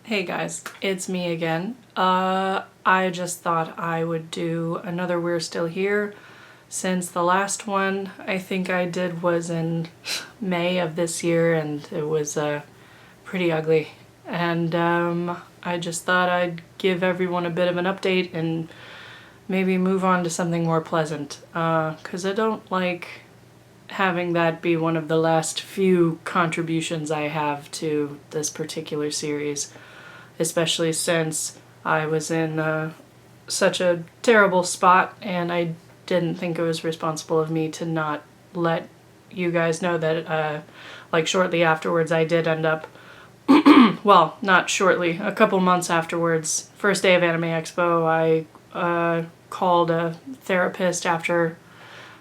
Hey guys, it's me again. I just thought I would do another We're Still Here since the last one I think I did was in May of this year and it was pretty ugly. And I just thought I'd give everyone a bit of an update and maybe move on to something more pleasant. 'Cause I don't like having that be one of the last few contributions I have to this particular series. Especially since I was in such a terrible spot and I didn't think it was responsible of me to not let you guys know that like shortly afterwards I did end up, well, not shortly, a couple months afterwards, first day of Anime Expo, I called a therapist after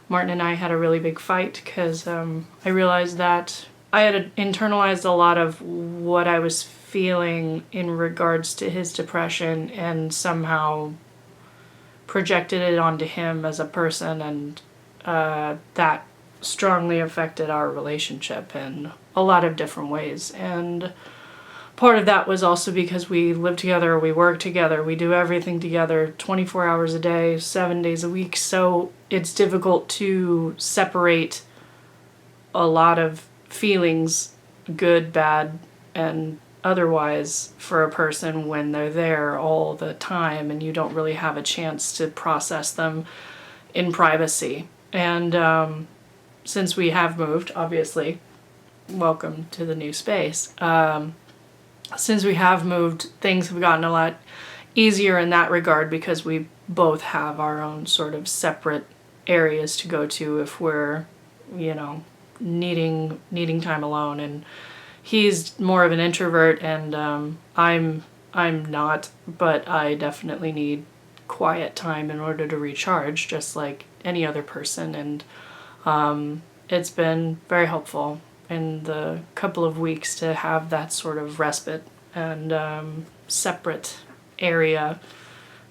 Martin and I had a really big fight because I realized that I had internalized a lot of what I was feeling in regards to his depression and somehow projected it onto him as a person, and that strongly affected our relationship in a lot of different ways. And part of that was also because we live together, we work together, we do everything together 24 hours a day, 7 days a week, so it's difficult to separate a lot of feelings, good, bad, and otherwise, for a person when they're there all the time and you don't really have a chance to process them in privacy. And since we have moved, obviously, welcome to the new space. Since we have moved, things have gotten a lot easier in that regard because we both have our own sort of separate areas to go to if we're, you know, needing time alone. And he's more of an introvert and I'm not, but I definitely need quiet time in order to recharge just like any other person. And it's been very helpful in the couple of weeks to have that sort of respite and separate area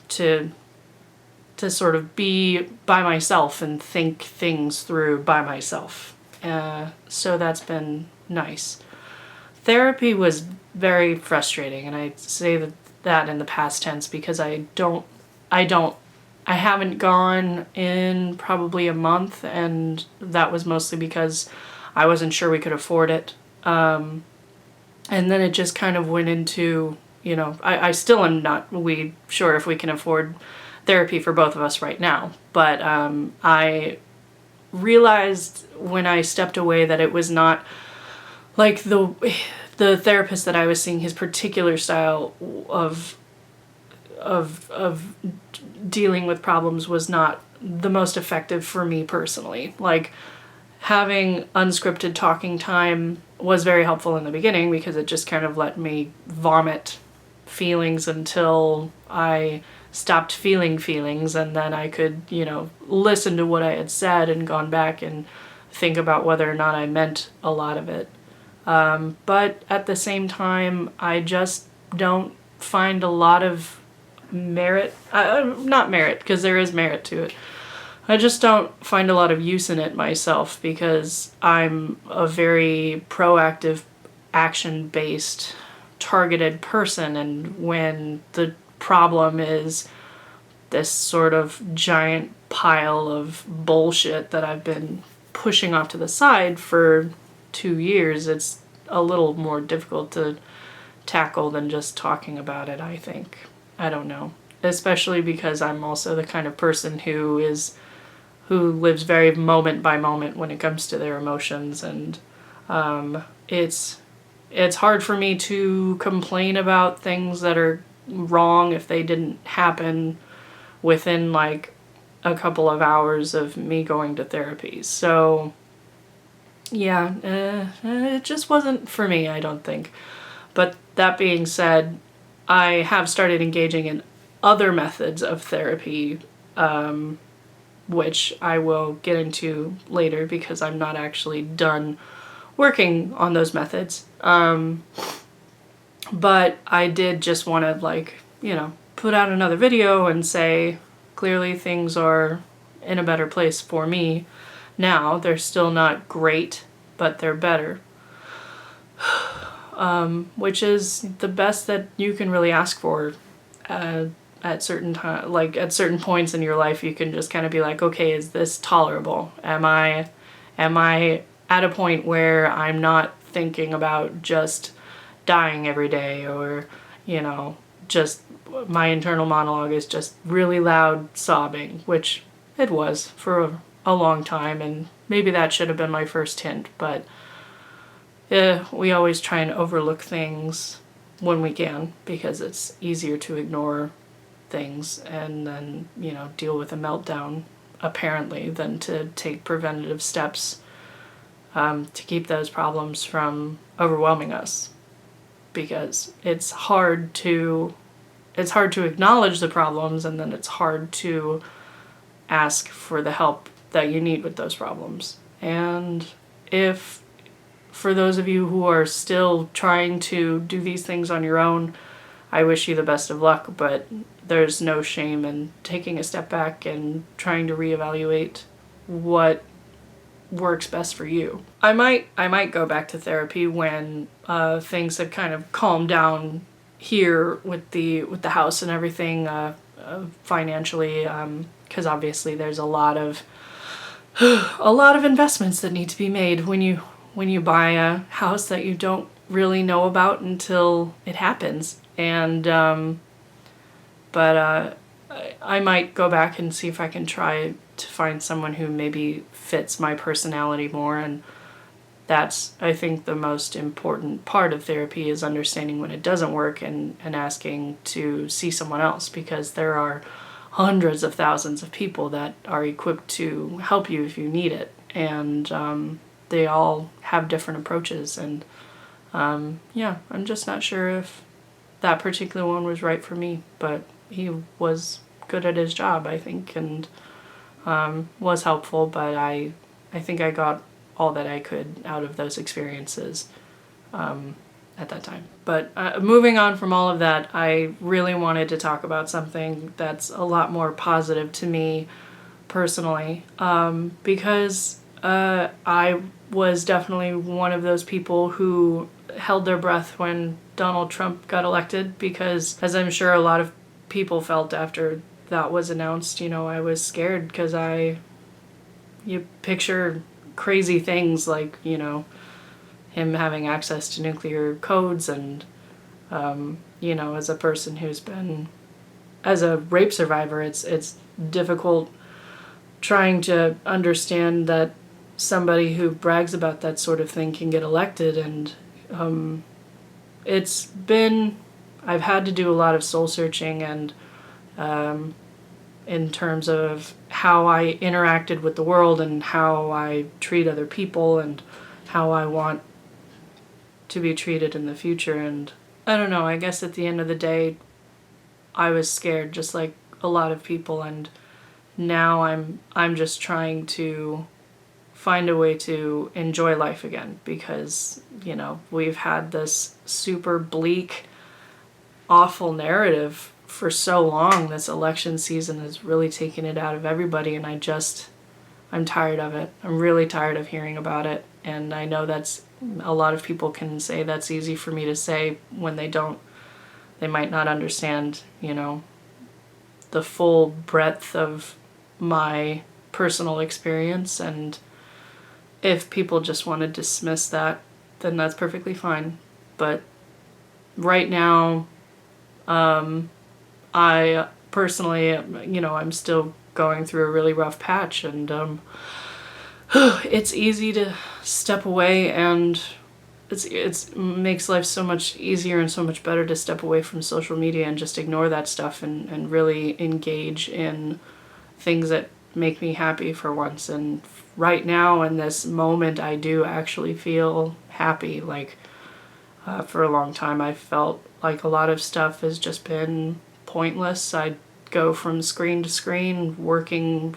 to sort of be by myself and think things through by myself. So that's been nice. Therapy was very frustrating, and I say that in the past tense because I haven't gone in probably a month, and that was mostly because I wasn't sure we could afford it. And then it just kind of went into, you know, I still am not sure if we can afford therapy for both of us right now, but I realized when I stepped away that it was not like the therapist that I was seeing, his particular style of dealing with problems was not the most effective for me personally. Like, having unscripted talking time was very helpful in the beginning because it just kind of let me vomit feelings until I stopped feeling feelings, and then I could, you know, listen to what I had said and gone back and think about whether or not I meant a lot of it. But at the same time, I just don't find a lot of merit, not merit, because there is merit to it. I just don't find a lot of use in it myself because I'm a very proactive, action-based, targeted person, and when the problem is this sort of giant pile of bullshit that I've been pushing off to the side for 2 years, it's a little more difficult to tackle than just talking about it, I think. I don't know. Especially because I'm also the kind of person who lives very moment by moment when it comes to their emotions, and it's hard for me to complain about things that are wrong if they didn't happen within like a couple of hours of me going to therapy. So yeah, it just wasn't for me, I don't think. But that being said, I have started engaging in other methods of therapy, which I will get into later because I'm not actually done working on those methods. But I did just want to, like, you know, put out another video and say, clearly things are in a better place for me now. They're still not great, but they're better. which is the best that you can really ask for. At certain time, like at certain points in your life, you can just kind of be like, okay, is this tolerable? Am I at a point where I'm not thinking about just dying every day, or, you know, just my internal monologue is just really loud sobbing, which it was for a long time, and maybe that should have been my first hint, but we always try and overlook things when we can, because it's easier to ignore things and then, you know, deal with a meltdown, apparently, than to take preventative steps to keep those problems from overwhelming us. Because it's hard to acknowledge the problems, and then it's hard to ask for the help that you need with those problems. And if, for those of you who are still trying to do these things on your own, I wish you the best of luck, but there's no shame in taking a step back and trying to reevaluate what works best for you. I might go back to therapy when things have kind of calmed down here with the house and everything, financially, because obviously there's a lot of investments that need to be made when you buy a house that you don't really know about until it happens. And but I might go back and see if I can try to find someone who maybe fits my personality more, and that's, I think, the most important part of therapy, is understanding when it doesn't work and asking to see someone else, because there are hundreds of thousands of people that are equipped to help you if you need it, and they all have different approaches, and yeah, I'm just not sure if that particular one was right for me, but he was good at his job, I think, and was helpful, but I think I got all that I could out of those experiences at that time. But moving on from all of that, I really wanted to talk about something that's a lot more positive to me personally, because I was definitely one of those people who held their breath when Donald Trump got elected, because, as I'm sure a lot of people felt after that was announced, you know, I was scared, because you picture crazy things like, you know, him having access to nuclear codes, and you know, as a person who's been, as a rape survivor, it's difficult trying to understand that somebody who brags about that sort of thing can get elected. And I've had to do a lot of soul searching, and in terms of how I interacted with the world and how I treat other people and how I want to be treated in the future. And I don't know, I guess at the end of the day, I was scared just like a lot of people, and now I'm just trying to find a way to enjoy life again, because, you know, we've had this super bleak, awful narrative for so long. This election season has really taken it out of everybody, and I'm tired of it. I'm really tired of hearing about it, and I know that's, a lot of people can say that's easy for me to say when they might not understand, you know, the full breadth of my personal experience. And if people just want to dismiss that, then that's perfectly fine. But right now, I personally, you know, I'm still going through a really rough patch, and it's easy to step away, and it makes life so much easier and so much better to step away from social media and just ignore that stuff, and really engage in things that make me happy for once. And right now, in this moment, I do actually feel happy. Like, for a long time, I felt like a lot of stuff has just been pointless. I'd go from screen to screen, working,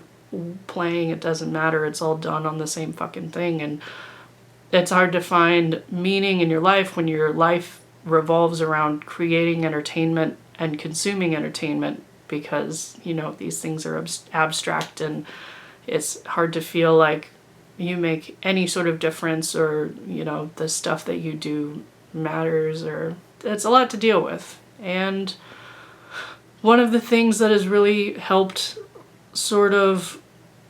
playing, it doesn't matter, it's all done on the same fucking thing. And it's hard to find meaning in your life when your life revolves around creating entertainment and consuming entertainment, because, you know, these things are abstract, and it's hard to feel like you make any sort of difference, or, you know, the stuff that you do matters, or it's a lot to deal with. And one of the things that has really helped sort of,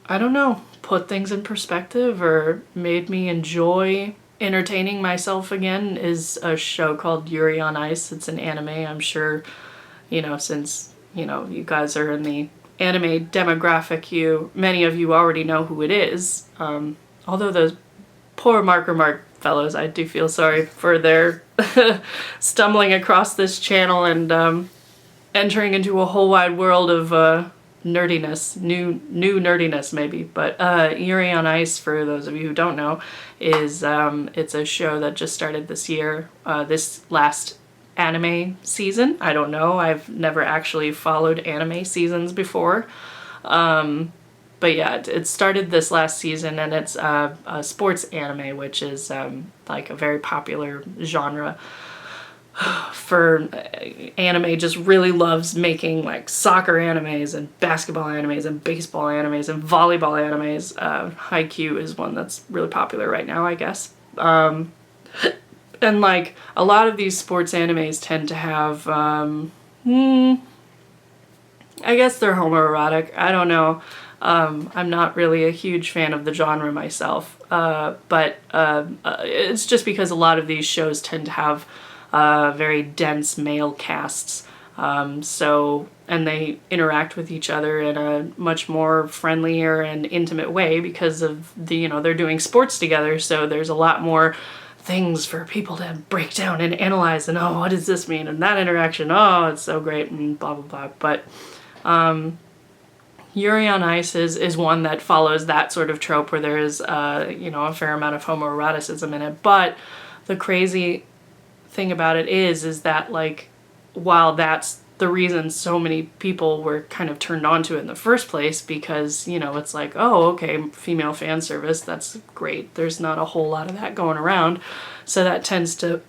I don't know, put things in perspective or made me enjoy entertaining myself again is a show called Yuri on Ice. It's an anime. I'm sure, since, you guys are in the anime demographic, many of you already know who it is. Although those poor Mark fellows, I do feel sorry for their stumbling across this channel and entering into a whole wide world of nerdiness, new nerdiness maybe. But Yuri on Ice, for those of you who don't know, is it's a show that just started this year, this last anime season. I don't know, I've never actually followed anime seasons before. But yeah, it started this last season, and it's a sports anime, which is like a very popular genre. For anime just really loves making like soccer animes and basketball animes and baseball animes and volleyball animes. Haikyuu is one that's really popular right now, I guess. And like a lot of these sports animes tend to have, I guess they're homoerotic. I don't know. I'm not really a huge fan of the genre myself, but it's just because a lot of these shows tend to have very dense male casts, and they interact with each other in a much more friendlier and intimate way because of they're doing sports together, so there's a lot more things for people to break down and analyze, and what does this mean, and that interaction, it's so great, and blah blah blah. But Yuri on Ice is one that follows that sort of trope where there is a fair amount of homoeroticism in it. But the crazy thing about it is that, like, while that's the reason so many people were kind of turned on to it in the first place, because it's like, oh, okay, female fan service, that's great, there's not a whole lot of that going around, so that tends to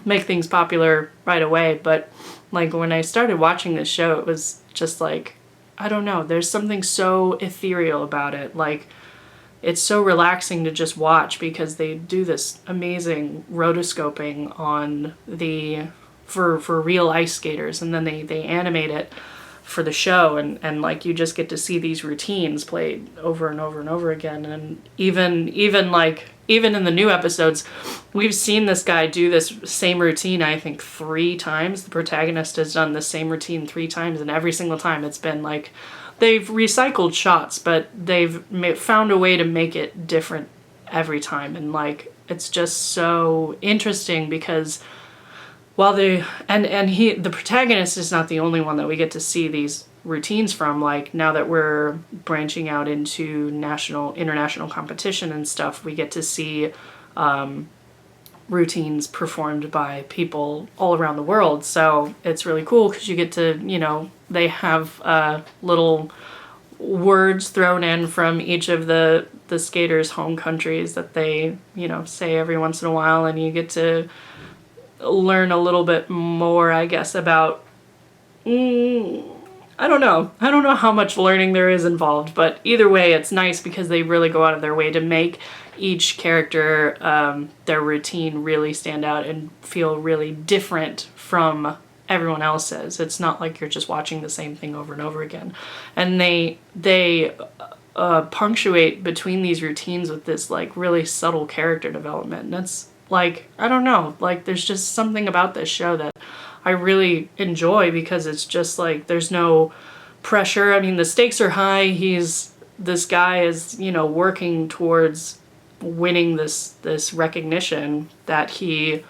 make things popular right away. But like when I started watching this show, it was just like, I don't know, there's something so ethereal about it. Like, it's so relaxing to just watch because they do this amazing rotoscoping on for real ice skaters, and then they animate it for the show, and like you just get to see these routines played over and over and over again. And even in the new episodes, we've seen this guy do this same routine, I think 3 times. The protagonist has done the same routine 3 times, and every single time it's been like, they've recycled shots, but they've found a way to make it different every time. And like, it's just so interesting because while the protagonist is not the only one that we get to see these routines from. Like, now that we're branching out into international competition and stuff, we get to see routines performed by people all around the world. So it's really cool because you get to, they have little words thrown in from each of the skaters' home countries that they, say every once in a while, and you get to learn a little bit more, I guess, about, I don't know how much learning there is involved, but either way, it's nice because they really go out of their way to make each character, their routine really stand out and feel really different from everyone else's. It's not like you're just watching the same thing over and over again. And they punctuate between these routines with this like really subtle character development. And it's like, I don't know, like there's just something about this show that I really enjoy because it's just like, there's no pressure. I mean, the stakes are high. This guy is, working towards winning this recognition that he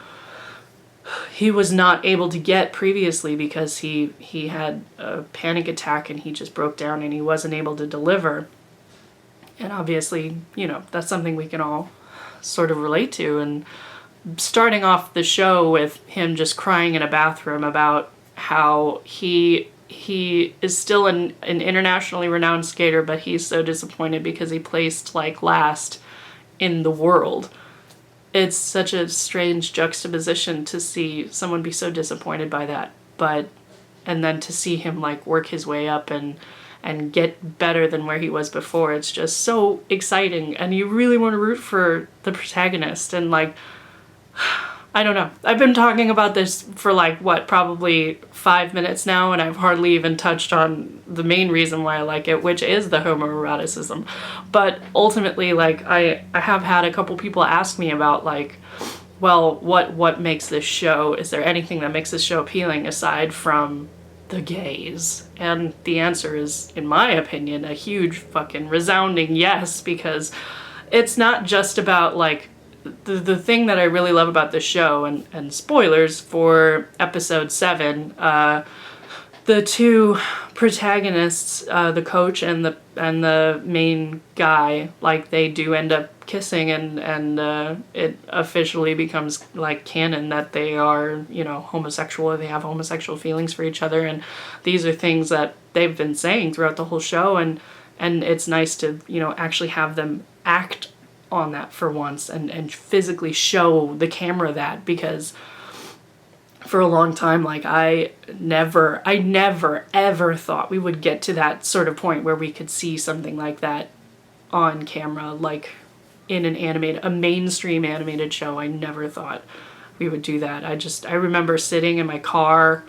was not able to get previously because he had a panic attack and he just broke down and he wasn't able to deliver. And obviously, that's something we can all sort of relate to. And starting off the show with him just crying in a bathroom about how he is still an internationally renowned skater, but he's so disappointed because he placed like last in the world. It's such a strange juxtaposition to see someone be so disappointed by that, and then to see him like work his way up and get better than where he was before. It's just so exciting, and you really want to root for the protagonist. And like, I don't know. I've been talking about this for like, what, probably 5 minutes now, and I've hardly even touched on the main reason why I like it, which is the homoeroticism. But ultimately, like, I have had a couple people ask me about, like, well, what makes this show? Is there anything that makes this show appealing aside from the gays? And the answer is, in my opinion, a huge fucking resounding yes, because it's not just about, like, the thing that I really love about this show, and spoilers for episode 7, the two protagonists, the coach and the main guy, like, they do end up kissing, and it officially becomes like canon that they are, you know, homosexual, or they have homosexual feelings for each other, and these are things that they've been saying throughout the whole show, and it's nice to, you know, actually have them act on that for once, and physically show the camera that, because for a long time, like, I never ever thought we would get to that sort of point where we could see something like that on camera, like in a mainstream animated show. I never thought we would do that. I remember sitting in my car,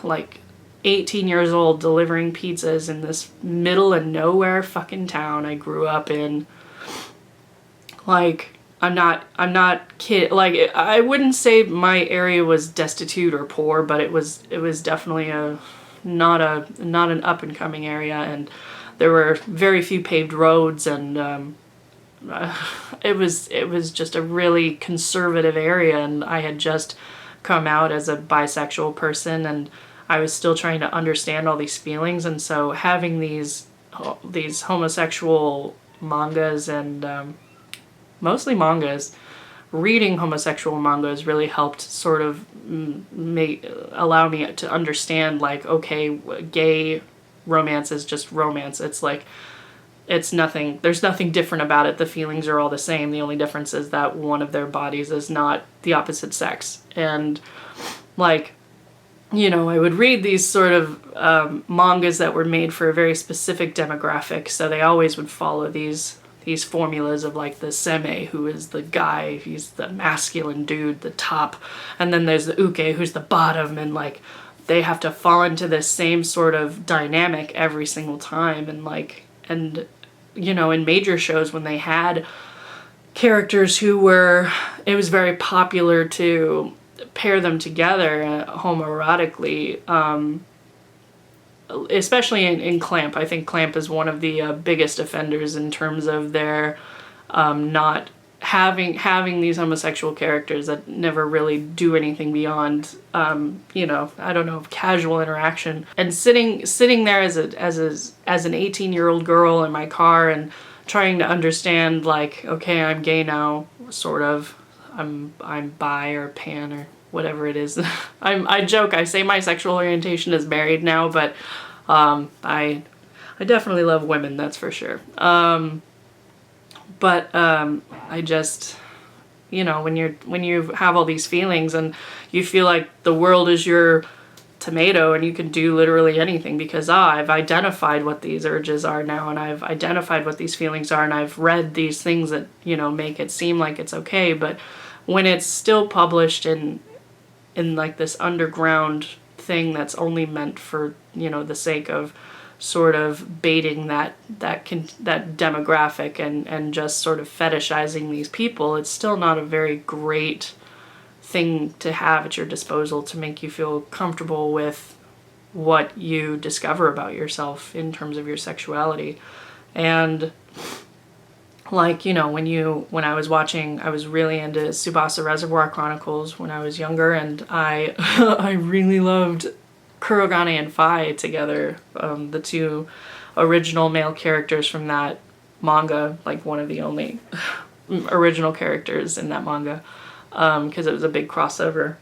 like 18 years old, delivering pizzas in this middle of nowhere fucking town I grew up in. Like, I'm not kid, like, I wouldn't say my area was destitute or poor, but it was definitely not an up and coming area, and there were very few paved roads, and it was just a really conservative area, and I had just come out as a bisexual person, and I was still trying to understand all these feelings, and so having these homosexual mangas, and mostly mangas, reading homosexual mangas really helped sort of allow me to understand, like, okay, gay romance is just romance. It's like, there's nothing different about it. The feelings are all the same. The only difference is that one of their bodies is not the opposite sex. And, like, you know, I would read these sort of mangas that were made for a very specific demographic, so they always would follow these formulas of, like, the seme, who is the guy, he's the masculine dude, the top, and then there's the uke, who's the bottom, and, like, they have to fall into this same sort of dynamic every single time, and, like, and, you know, in major shows, when they had characters who were, it was very popular to pair them together homoerotically, especially in Clamp. I think Clamp is one of the biggest offenders in terms of their not having these homosexual characters that never really do anything beyond, you know, I don't know, casual interaction. And sitting there as an 18-year-old girl in my car and trying to understand, like, okay, I'm gay now, sort of. I'm bi or pan or whatever it is. I joke, I say my sexual orientation is married now, but I definitely love women, that's for sure. But I just, you know, when you have all these feelings and you feel like the world is your tomato and you can do literally anything because I've identified what these urges are now, and I've identified what these feelings are, and I've read these things that, you know, make it seem like it's okay, but when it's still published in like this underground thing that's only meant for, you know, the sake of sort of baiting that demographic and just sort of fetishizing these people, it's still not a very great thing to have at your disposal to make you feel comfortable with what you discover about yourself in terms of your sexuality. And, like, you know, when I was watching, I was really into Tsubasa Reservoir Chronicles when I was younger, and I I really loved Corrigan and Fi together, the two original male characters from that manga, like one of the only original characters in that manga, because it was a big crossover.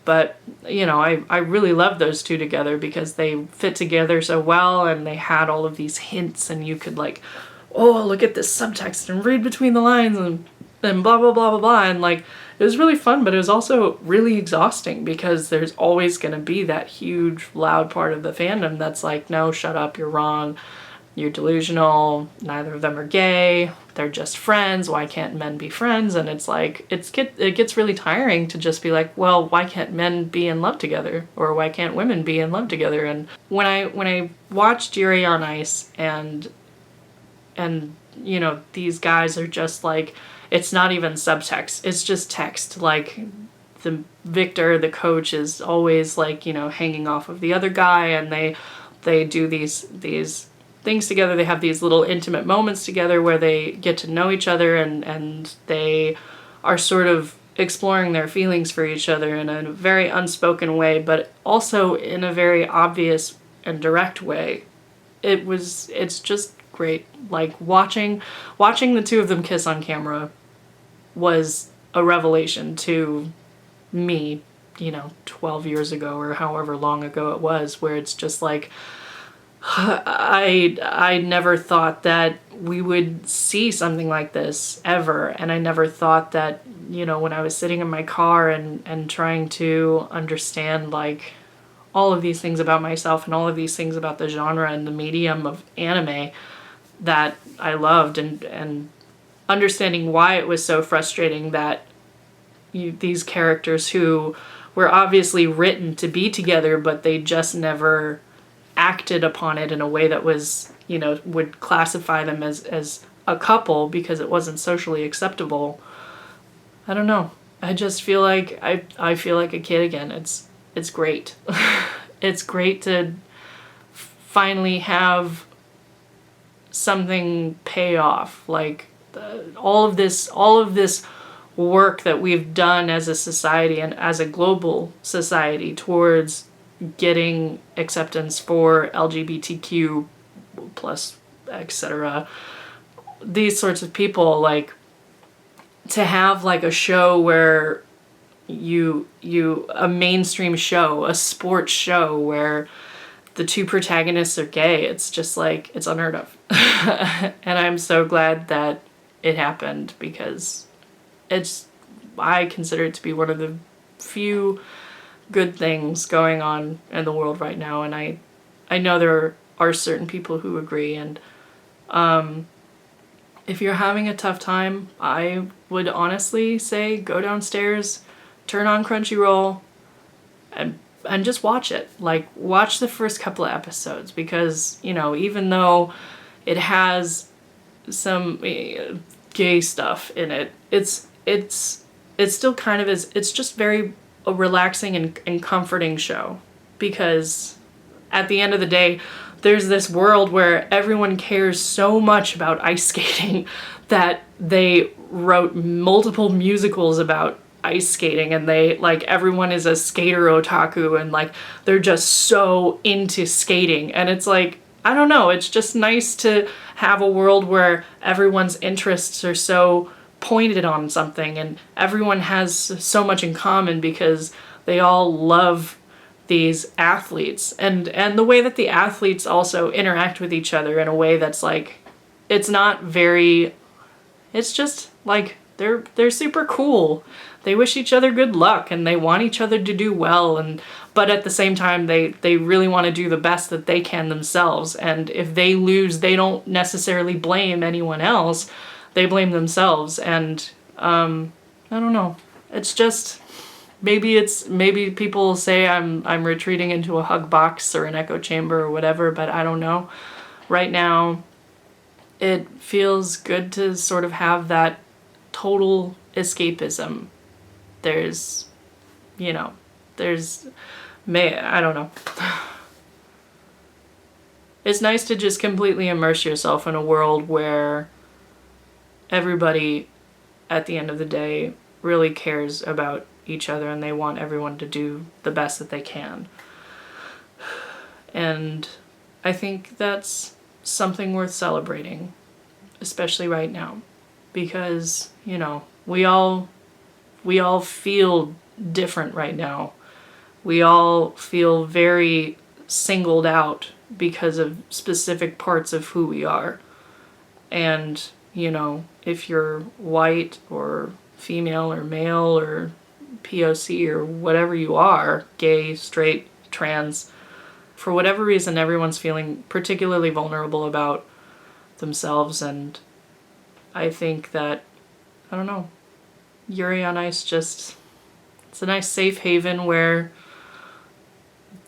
But, you know, I really loved those two together because they fit together so well, and they had all of these hints, and you could, like, oh, look at this subtext and read between the lines and blah, blah, blah, blah, blah. And, like, it was really fun, but it was also really exhausting because there's always going to be that huge, loud part of the fandom that's like, no, shut up, you're wrong, you're delusional, neither of them are gay, they're just friends? Why can't men be friends? And it's like, it gets really tiring to just be like, well, why can't men be in love together? Or why can't women be in love together? And when I watched Yuri on Ice and you know, these guys are just like, it's not even subtext, it's just text. Like, the Victor, the coach, is always like, you know, hanging off of the other guy, and they do these things together. They have these little intimate moments together where they get to know each other, and they are sort of exploring their feelings for each other in a very unspoken way, but also in a very obvious and direct way. It's just great. Like, watching the two of them kiss on camera was a revelation to me, you know, 12 years ago or however long ago it was, where it's just like, I never thought that we would see something like this ever. And I never thought that, you know, when I was sitting in my car and trying to understand like all of these things about myself and all of these things about the genre and the medium of anime that I loved, and understanding why it was so frustrating that these characters who were obviously written to be together, but they just never acted upon it in a way that was, you know, would classify them as a couple because it wasn't socially acceptable. I don't know. I just feel like I feel like a kid again. It's great. It's great to finally have something pay off. Like, all of this work that we've done as a society and as a global society towards getting acceptance for LGBTQ plus, etc. These sorts of people, like, to have like a show where a mainstream show, a sports show where the two protagonists are gay, it's just like, it's unheard of. And I'm so glad that it happened, because I consider it to be one of the few good things going on in the world right now, and I know there are certain people who agree. And if you're having a tough time, I would honestly say go downstairs, turn on Crunchyroll, and just watch it. Like, watch the first couple of episodes, because, you know, even though it has some gay stuff in it, it's still kind of it's just very a relaxing and comforting show, because at the end of the day, there's this world where everyone cares so much about ice skating that they wrote multiple musicals about ice skating, and they, like, everyone is a skater otaku, and like they're just so into skating. And it's like, I don't know, it's just nice to have a world where everyone's interests are so pointed on something, and everyone has so much in common because they all love these athletes, and the way that the athletes also interact with each other in a way that's like, it's not very, it's just like they're super cool. They wish each other good luck, and they want each other to do well, but at the same time they really want to do the best that they can themselves. And if they lose, they don't necessarily blame anyone else. They blame themselves. And I don't know. It's just, maybe people say I'm retreating into a hug box or an echo chamber or whatever, but I don't know. Right now, it feels good to sort of have that total escapism. There's, you know, I don't know. It's nice to just completely immerse yourself in a world where everybody, at the end of the day, really cares about each other, and they want everyone to do the best that they can. And I think that's something worth celebrating, especially right now, because, you know, we all feel different right now. We all feel very singled out because of specific parts of who we are. And, you know, if you're white or female or male or POC or whatever you are, gay, straight, trans, for whatever reason, everyone's feeling particularly vulnerable about themselves, and I think that, I don't know, Yuri on Ice just, it's a nice safe haven where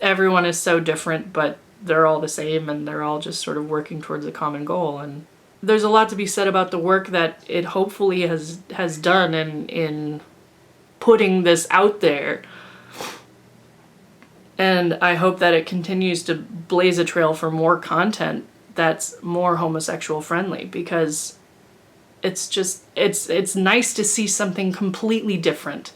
everyone is so different, but they're all the same and they're all just sort of working towards a common goal. And there's a lot to be said about the work that it hopefully has done in putting this out there. And I hope that it continues to blaze a trail for more content that's more homosexual friendly, because it's just, it's nice to see something completely different.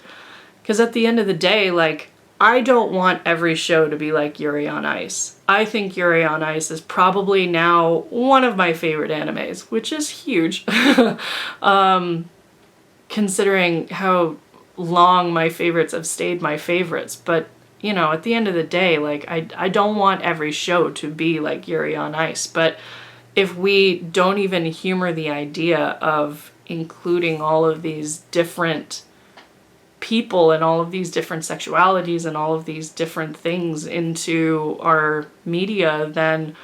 Because at the end of the day, like, I don't want every show to be like Yuri on Ice. I think Yuri on Ice is probably now one of my favorite animes, which is huge. Considering how long my favorites have stayed my favorites. But, you know, at the end of the day, like, I don't want every show to be like Yuri on Ice. But if we don't even humor the idea of including all of these different people and all of these different sexualities and all of these different things into our media, then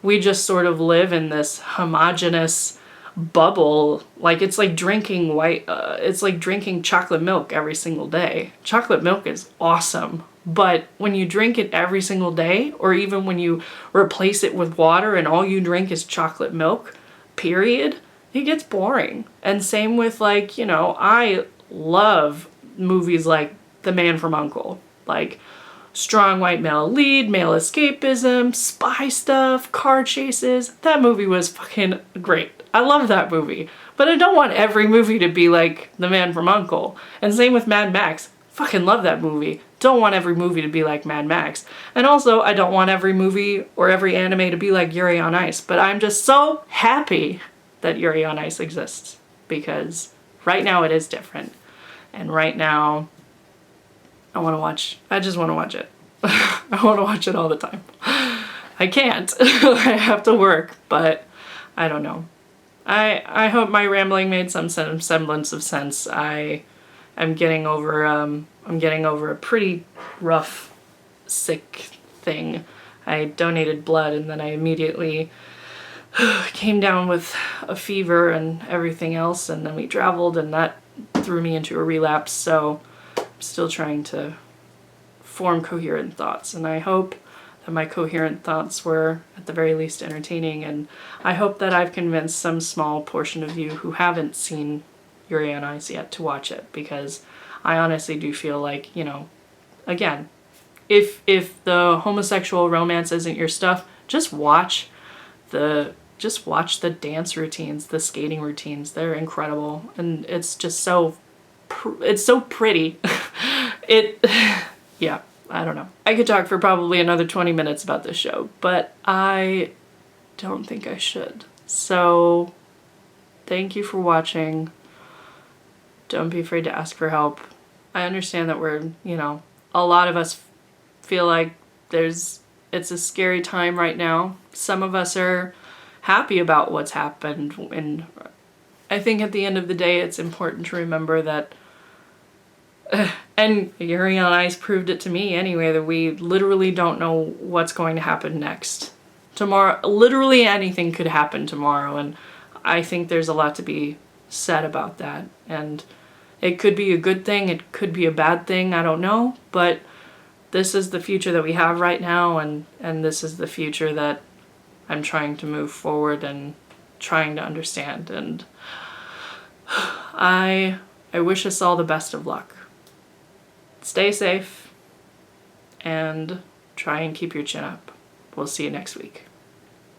we just sort of live in this homogenous bubble. Like, it's like drinking it's like drinking chocolate milk every single day. Chocolate milk is awesome, but when you drink it every single day, or even when you replace it with water and all you drink is chocolate milk, period, it gets boring. And same with, like, you know, I love movies like The Man from U.N.C.L.E., like strong white male lead, male escapism, spy stuff, car chases. That movie was fucking great. I love that movie. But I don't want every movie to be like The Man from U.N.C.L.E. And same with Mad Max. Fucking love that movie. Don't want every movie to be like Mad Max. And also, I don't want every movie or every anime to be like Yuri on Ice. But I'm just so happy that Yuri on Ice exists, because right now it is different. And right now, I just want to watch it. I want to watch it all the time. I can't. I have to work, but I don't know. I hope my rambling made some semblance of sense. I'm getting over a pretty rough, sick thing. I donated blood and then I immediately came down with a fever and everything else, and then we traveled and that threw me into a relapse, so I'm still trying to form coherent thoughts, and I hope that my coherent thoughts were at the very least entertaining, and I hope that I've convinced some small portion of you who haven't seen Yuri on Ice yet to watch it, because I honestly do feel like, you know, again, if the homosexual romance isn't your stuff, just watch the dance routines, the skating routines. They're incredible, and it's just so it's so pretty. Yeah, I don't know. I could talk for probably another 20 minutes about this show, but I don't think I should. So thank you for watching. Don't be afraid to ask for help. I understand that we're, you know, a lot of us feel like it's a scary time right now. Some of us are happy about what's happened, and I think at the end of the day it's important to remember that and Yuri on Ice proved it to me anyway, that we literally don't know what's going to happen next. Tomorrow, literally anything could happen tomorrow, and I think there's a lot to be said about that. And it could be a good thing, it could be a bad thing, I don't know, but this is the future that we have right now, and this is the future that I'm trying to move forward and trying to understand, and I wish us all the best of luck. Stay safe and try and keep your chin up. We'll see you next week.